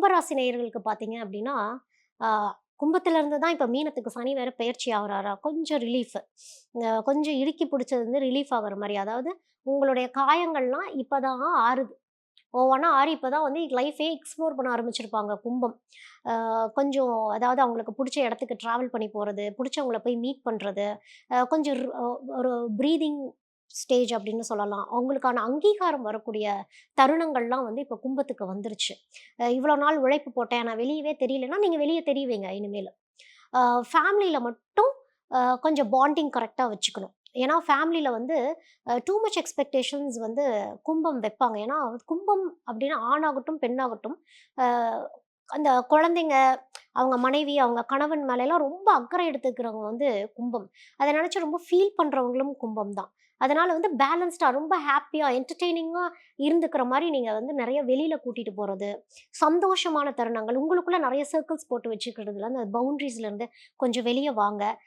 கும்பராசி நேயர்களுக்கு பார்த்தீங்க அப்படின்னா, ஆ கும்பத்துல இருந்து தான் இப்ப மீனத்துக்கு சனி வேற பெயர்ச்சி ஆகுறாரா, கொஞ்சம் ரிலீஃப். கொஞ்சம் இறுக்கி புடிச்சது வந்து ரிலீஃப் ஆகுற மாரி. அதாவது உங்களுடைய காயங்கள்லாம் இப்பதான் ஆறுது. ஒவ்வொன்னா ஆறி இப்ப தான் வந்து லைஃபே எக்ஸ்ப்ளோர் பண்ண ஆரம்பிச்சிருப்பாங்க கும்பம். கொஞ்சம் அதாவது அவங்களுக்கு புடிச்ச இடத்துக்கு ட்ராவல் பண்ணி போறது, புடிச்சவங்கள போய் மீட் பண்றது, கொஞ்சம் ஒரு பிரீதிங் ஸ்டேஜ் அப்படின்னு சொல்லலாம். அவங்களுக்கான அங்கீகாரம் வரக்கூடிய தருணங்கள்லாம் வந்து இப்ப கும்பத்துக்கு வந்துருச்சு. இவ்வளோ நாள் உழைப்பு போட்டேன், நான் வெளியவே தெரியலன்னா, நீங்க வெளிய தெரிவீங்க இனிமேலு. அ ஃபேமிலில மட்டும் கொஞ்சம் பாண்டிங் கரெக்ட்டா வச்சுக்கணும். ஏன்னா ஃபேமிலில வந்து டூ மச் எக்ஸ்பெக்டேஷன்ஸ் வந்து கும்பம் வைப்பாங்க. ஏன்னா கும்பம் அப்டின்னா ஆணாகட்டும், பெண்ணாகட்டும் அ அந்த குழந்தைங்க, அவங்க மனைவி, அவங்க கணவன் மேலலாம் ரொம்ப அக்கறை எடுத்துக்கிறவங்க வந்து கும்பம். அத நெனச்சு ரொம்ப ஃபீல் பண்றவங்களும் கும்பம் தான். அதனால வந்து பேலன்ஸ்டா ரொம்ப ஹேப்பியா, என்டர்டெய்னிங்கா இருந்துக்கிற மாரி நீங்க வந்து நெறைய வெளில கூட்டிட்டு போறது, சந்தோஷமான தருணங்கள், உங்களுக்குள்ள நெறைய சர்க்கிள்ஸ் போட்டு வச்சுக்கிறதுல அந்த பவுண்டரீஸ்ல இருந்து கொஞ்சம் வெளிய வாங்க.